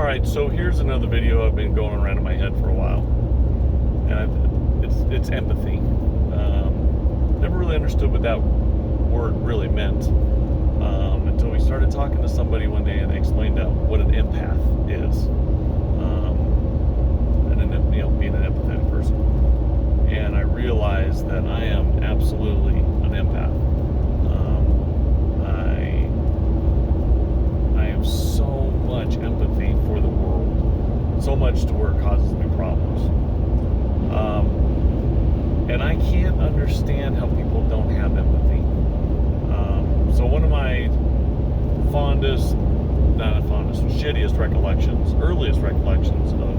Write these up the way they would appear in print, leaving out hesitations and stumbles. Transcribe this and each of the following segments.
Alright, so here's another video I've been going around in my head for a while. And it's empathy. Never really understood what that word really meant until we started talking to somebody one day and they explained what an empath is. Being an empathetic person. And I realized that I am absolutely an empath. I have so much empathy for the world, so much to where it causes me problems. And I can't understand how people don't have empathy. So one of my shittiest recollections, earliest recollections of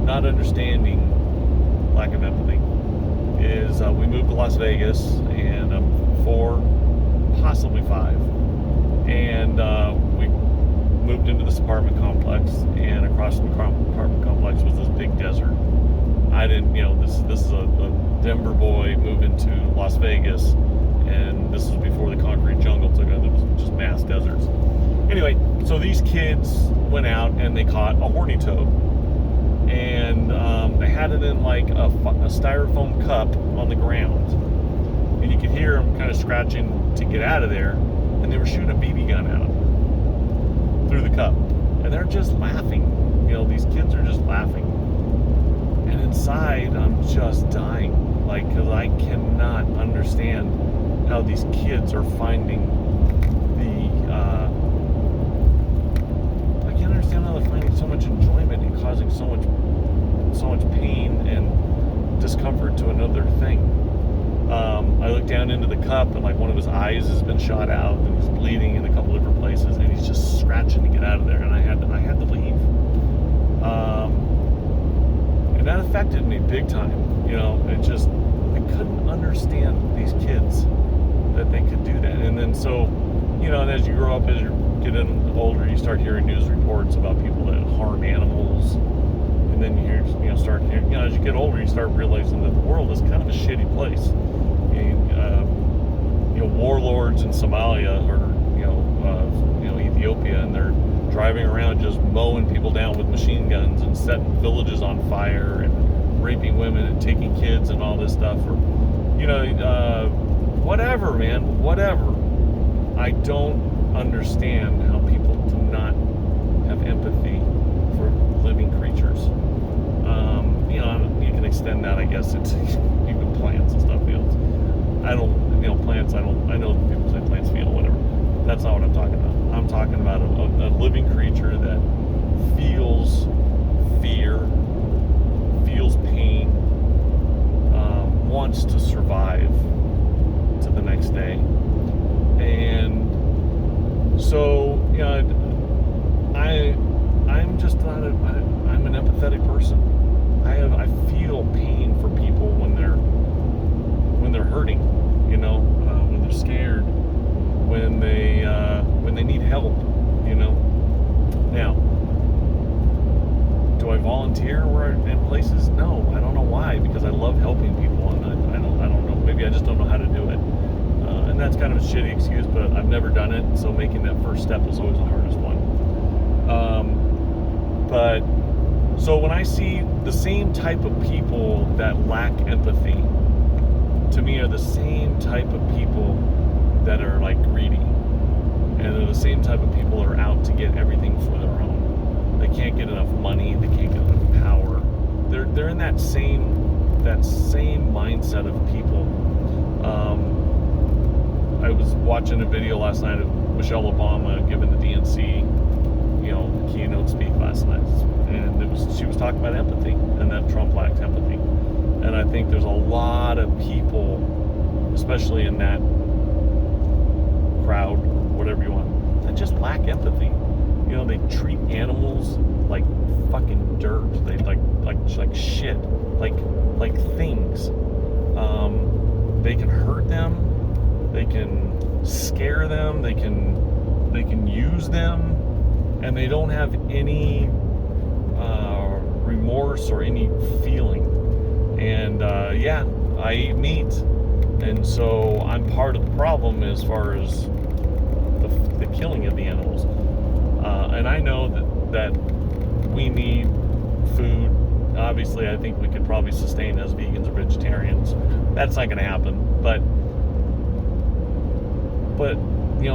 not understanding lack of empathy is we moved to Las Vegas, and I'm 4, possibly 5, and we moved into this apartment complex, and across from the apartment complex was this big desert. I didn't, this is a Denver boy moving to Las Vegas, and this was before the concrete jungle took over. There was just mass deserts. Anyway, so these kids went out and they caught a horny toad, and they had it in like a styrofoam cup on the ground, and you could hear them kind of scratching to get out of there, and they were shooting a BB gun at them through the cup, and they're just laughing. These kids are just laughing, and inside I'm just dying, because I cannot understand how these kids are finding I can't understand how they're finding so much enjoyment and causing so much pain and discomfort to another thing. I look down into the cup, and one of his eyes has been shot out, and he's bleeding in a couple different places, and he's just scratching to get out of there, and I had to leave. And that affected me big time. I couldn't understand these kids that they could do that. And then and as you grow up, as you're getting older, you start hearing news reports about people that harm animals. And then start hearing, as you get older, you start realizing that the world is kind of a shitty place. Warlords in Somalia or Ethiopia, and they're driving around just mowing people down with machine guns and setting villages on fire and raping women and taking kids and all this stuff. Or whatever, man, whatever. I don't understand how people do not have empathy for living creatures. You can extend that, I guess, into even plants and stuff. Plants, I know people say plants feel, whatever. That's not what I'm talking about. I'm talking about a living creature that feels fear, feels pain, wants to survive to the next day. And so, I'm just not I'm an empathetic person. I feel pain for people when they're hurting, when they're scared, when they need help, Now, do I volunteer in places? No, I don't know why, because I love helping people, and I don't know, maybe I just don't know how to do it. And that's kind of a shitty excuse, but I've never done it, so making that first step is always the hardest one. So when I see the same type of people that lack empathy, to me are the same type of people that are greedy, and they're the same type of people that are out to get everything for their own. They can't get enough money, they can't get enough power. They're in that same mindset of people. I was watching a video last night of Michelle Obama giving the DNC, keynote speak last night, and she was talking about empathy and that Trump lacks empathy. And I think there's a lot of people, especially in that crowd, whatever you want, that just lack empathy. They treat animals like fucking dirt. They like shit, like things. They can hurt them, they can scare them, they can use them, and they don't have any remorse or any feeling. And I eat meat, and so I'm part of the problem as far as the killing of the animals. And I know that we need food. Obviously, I think we could probably sustain as vegans or vegetarians. That's not going to happen. But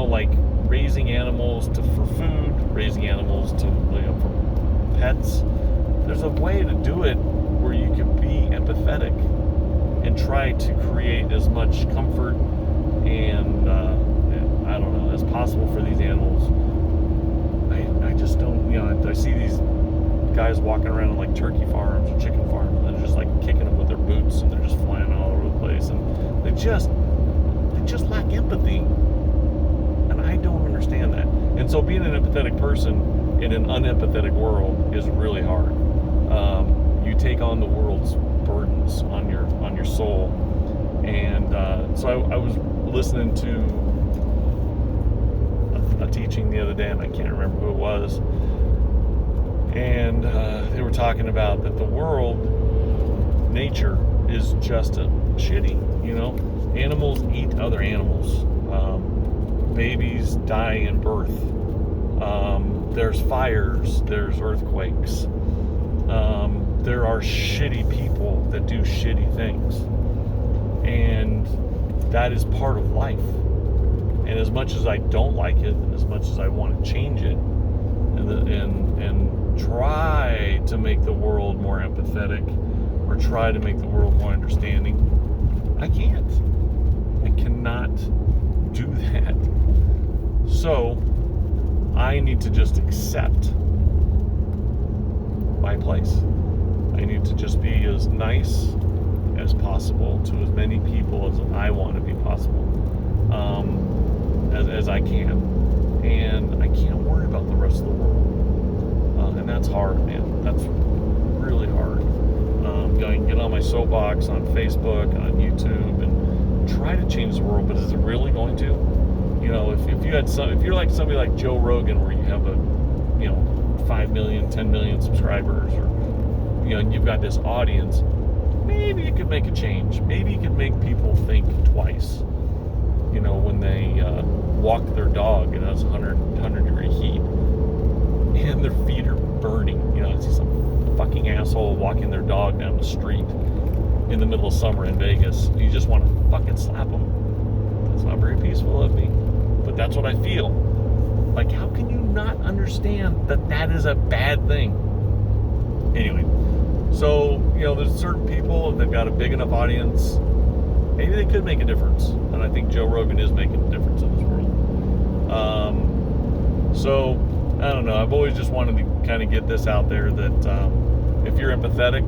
like raising animals for food, raising animals for pets. There's a way to do it where you can be empathetic and try to create as much comfort and I don't know, as possible for these animals. I just don't, I see these guys walking around in like turkey farms or chicken farms, and they're just like kicking them with their boots, and they're just flying all over the place, and they just lack empathy, and I don't understand that. And so being an empathetic person in an unempathetic world is really hard. You take on the world's burdens on your soul, and so I was listening to a teaching the other day, and I can't remember who it was, and they were talking about that the world, nature, is just shitty. Animals eat other animals. Babies die in birth. There's fires. There's earthquakes. There are shitty people that do shitty things, and that is part of life. And as much as I don't like it, and as much as I want to change it, and try to make the world more empathetic, or try to make the world more understanding, I can't. I cannot do that. So I need to just accept my place. I need to just be as nice as possible to as many people as I want to be possible, as I can. And I can't worry about the rest of the world. And that's hard, man. That's really hard. I can get on my soapbox on Facebook, on YouTube, and try to change the world, but is it really going to? If you're like somebody like Joe Rogan, where you have 5 million, 10 million subscribers, or and you've got this audience, maybe you could make a change. Maybe you could make people think twice. When they walk their dog and it's 100 degree heat, and their feet are burning. I see some fucking asshole walking their dog down the street in the middle of summer in Vegas. You just want to fucking slap them. That's not very peaceful of me, but that's what I feel. Like, how can you not understand that is a bad thing? Anyway, so there's certain people, if they've got a big enough audience, maybe they could make a difference. And I think Joe Rogan is making a difference in this world. So I don't know. I've always just wanted to kind of get this out there that if you're empathetic,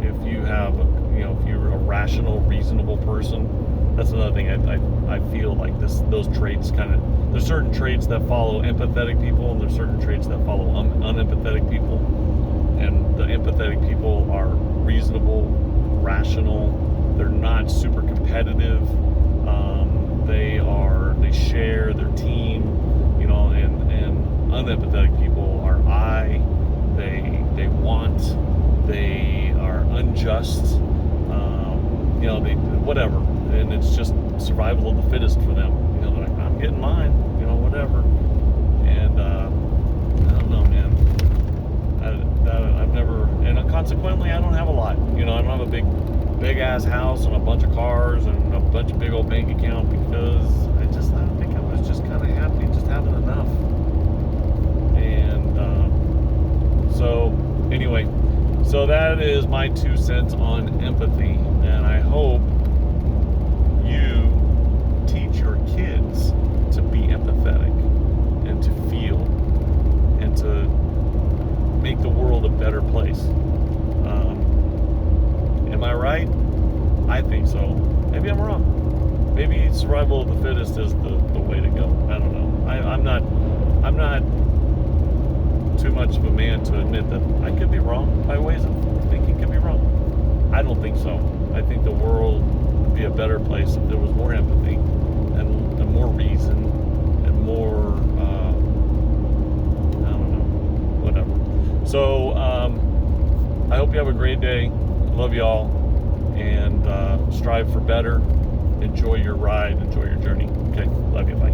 if you have, if you're a rational, reasonable person, that's another thing. I feel like those traits there's certain traits that follow empathetic people, and there's certain traits that follow unempathetic people. And the empathetic people are reasonable, rational. They're not super competitive. They share their team, and unempathetic people are they want, they are unjust, they whatever, and it's just survival of the fittest for them. They're like, I'm getting mine, whatever. And I don't know, man. I've never, and consequently, I don't have a lot. I don't have a big ass house and a bunch of cars and a bunch of big old bank account, because I think I was just kind of happy just having enough. And so anyway, so that is my 2 cents on empathy, and I hope you teach your kids to be empathetic and to feel and to make the world a better place. Am I right? I think so. Maybe I'm wrong. Maybe survival of the fittest is the way to go. I don't know. I'm not too much of a man to admit that I could be wrong. My ways of thinking could be wrong. I don't think so. I think the world would be a better place if there was more empathy and more reason and more, I don't know, whatever. So I hope you have a great day. Love y'all, and strive for better. Enjoy your ride. Enjoy your journey. Okay, love you. Bye.